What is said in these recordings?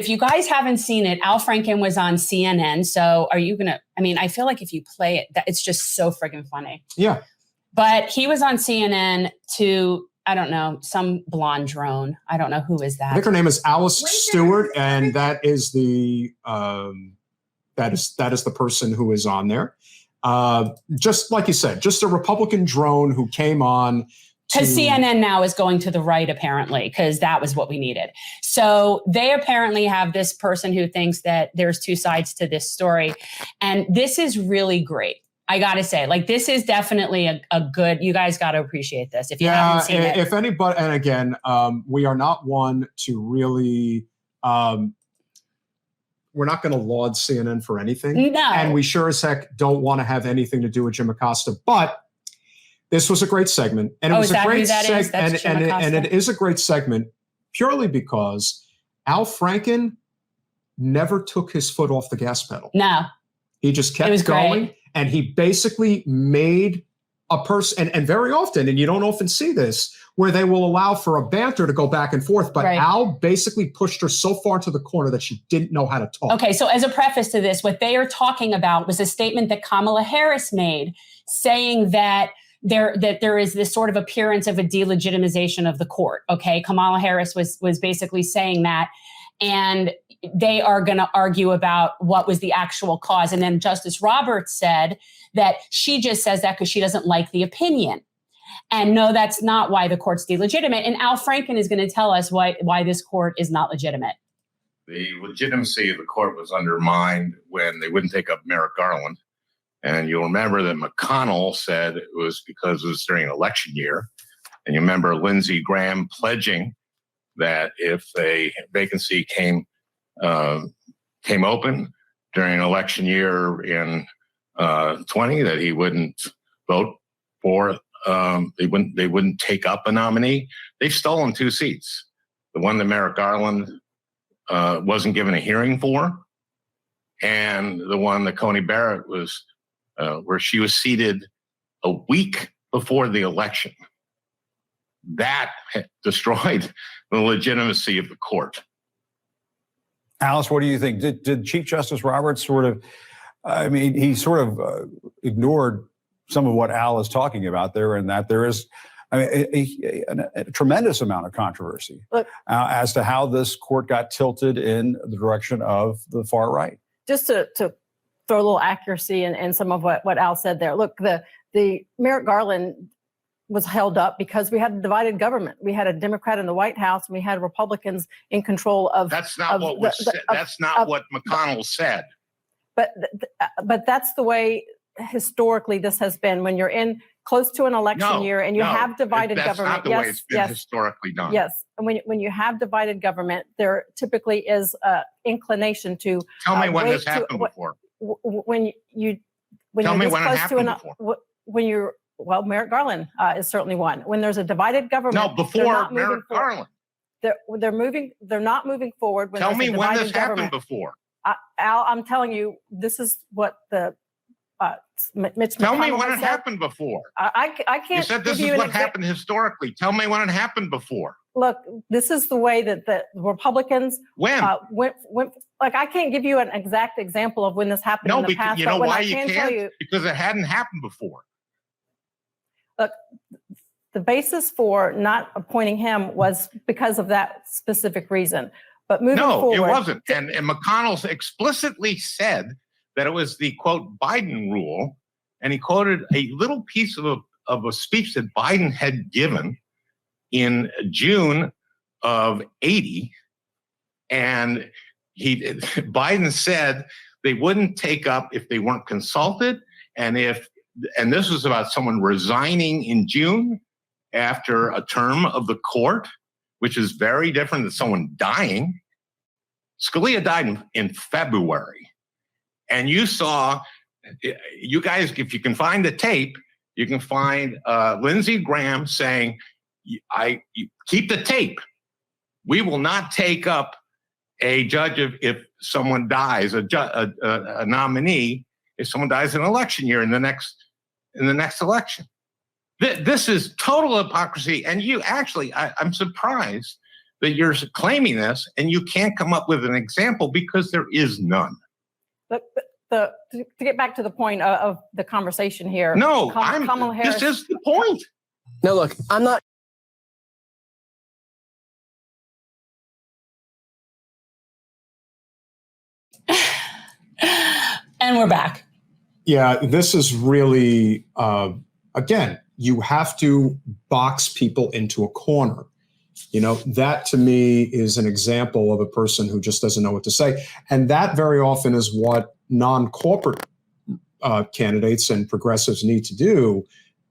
If you guys haven't seen it, Al Franken was on CNN. So are you going to, I mean, I feel like if you play it, that it's just so friggin' funny. Yeah. But he was on CNN to, I don't know, some blonde drone. I don't know who is that. I think her name is Alice Stewart, and that is the the person who is on there. Just like you said, just a Republican drone who came on. Because CNN now is going to the right, apparently, because that was what we needed. So they apparently have this person who thinks that there's two sides to this story. And this is really great. I got to say, like, this is definitely a good, you guys got to appreciate this. If you haven't seen it. If anybody, and again, we are not one to really, we're not going to laud CNN for anything. No. And we sure as heck don't want to have anything to do with Jim Acosta. But this was a great segment. And it was a great segment. And it is a great segment purely because Al Franken never took his foot off the gas pedal. No. He just kept going. Great. And he basically made a person, and very often, and you don't often see this, where they will allow for a banter to go back and forth. But Al basically pushed her so far to the corner that she didn't know how to talk. Okay, so as a preface to this, what they are talking about was a statement that Kamala Harris made saying that there is this sort of appearance of a delegitimization of the court. Okay, Kamala Harris was basically saying that, and they are going to argue about what was the actual cause. And then Justice Roberts said that she just says that because she doesn't like the opinion. And no, that's not why the court's delegitimate. And Al Franken is going to tell us why this court is not legitimate. The legitimacy of the court was undermined when they wouldn't take up Merrick Garland. And you'll remember that McConnell said it was because it was during election year. And you remember Lindsey Graham pledging that if a vacancy came open during election year in 20, that he wouldn't vote for. They wouldn't take up a nominee. They've stolen 2 seats. The one that Merrick Garland wasn't given a hearing for, and the one that Coney Barrett was, where she was seated a week before the election. That destroyed the legitimacy of the court. Alice, what do you think? Did Chief Justice Roberts sort of, I mean, he sort of ignored some of what Al is talking about there, and that there is a tremendous amount of controversy as to how this court got tilted in the direction of the far right. Just to throw a little accuracy in some of what Al said there. Look, the Merrick Garland was held up because we had a divided government. We had a Democrat in the White House, and we had Republicans in control of. That's not what was said. That's not what McConnell said. But that's the way historically this has been. When you're in close to an election year and you have divided government. That's not the way it's been historically done. Yes, and when you have divided government, there typically is an inclination to. Tell me when this happened before. When you tell me when it happened before. When you're. Well, Merrick Garland is certainly one. When there's a divided government, no, before Merrick Garland, they're moving. They're not moving forward. When tell me when this happened before. Al, I'm telling you, this is what the Mitch. Tell McConnell me when it said. happened before. I can't. You said this is what happened historically. Tell me when it happened before. Look, this is the way that the Republicans went. Like, I can't give you an exact example of when this happened in the past. You know why you can't? Because it hadn't happened before. Look, the basis for not appointing him was because of that specific reason. But moving forward, it wasn't. And McConnell explicitly said that it was the, quote, Biden rule. And he quoted a little piece of a speech that Biden had given in June of 80. And Biden said they wouldn't take up if they weren't consulted. And this was about someone resigning in June after a term of the court, which is very different than someone dying. Scalia died in February. And you saw, you guys, if you can find the tape, you can find Lindsey Graham saying, keep the tape. We will not take up a judge if someone dies, a nominee, if someone dies in an election year in the next election. This is total hypocrisy. And you actually, I'm surprised that you're claiming this, and you can't come up with an example because there is none. To get back to the point of the conversation here. No, Kamala Harris. this is the point. No, look, I'm not. And we're back. Yeah, this is really, again, you have to box people into a corner. You know, that to me is an example of a person who just doesn't know what to say. And that very often is what non-corporate candidates and progressives need to do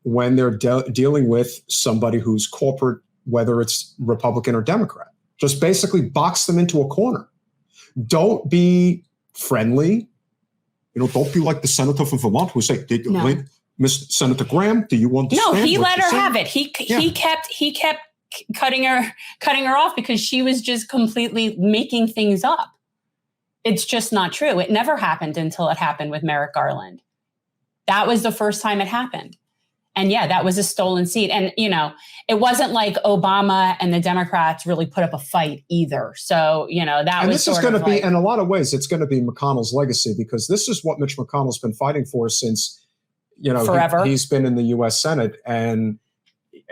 when they're dealing with somebody who's corporate, whether it's Republican or Democrat. Just basically box them into a corner. Don't be friendly. You know, don't be like the senator from Vermont who say, Miss Senator Graham, do you understand? No, he let her have it. He kept cutting her off because she was just completely making things up. It's just not true. It never happened until it happened with Merrick Garland. That was the first time it happened. And yeah, that was a stolen seat. And, you know, it wasn't like Obama and the Democrats really put up a fight either. So, you know, that was this is going to be, in a lot of ways, it's going to be McConnell's legacy, because this is what Mitch McConnell's been fighting for since, you know, forever. He's been in the U.S. Senate. And,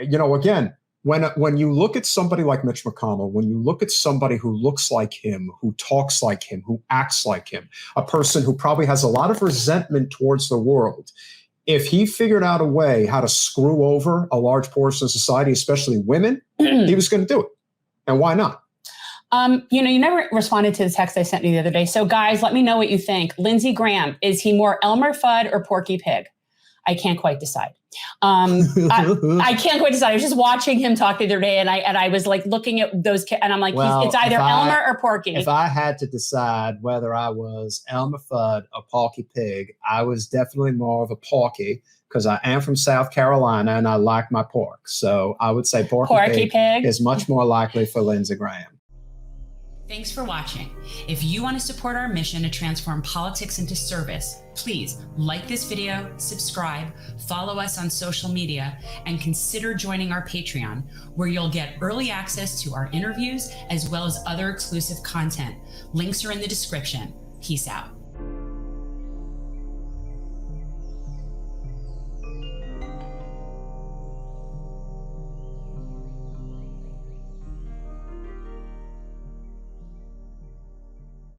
you know, again, when you look at somebody like Mitch McConnell, when you look at somebody who looks like him, who talks like him, who acts like him, a person who probably has a lot of resentment towards the world, if he figured out a way how to screw over a large portion of society, especially women, he was going to do it. And why not? You know, you never responded to the text I sent you the other day. So guys, let me know what you think. Lindsey Graham, is he more Elmer Fudd or Porky Pig? I can't quite decide. I can't quite decide. I was just watching him talk the other day, and I was like looking at those kids, and I'm like, it's either Elmer or Porky. If I had to decide whether I was Elmer Fudd or Porky Pig, I was definitely more of a Porky, because I am from South Carolina and I like my pork. So I would say Porky Pig is much more likely for Lindsey Graham. Thanks for watching. If you want to support our mission to transform politics into service, please like this video, subscribe, follow us on social media, and consider joining our Patreon, where you'll get early access to our interviews as well as other exclusive content. Links are in the description. Peace out.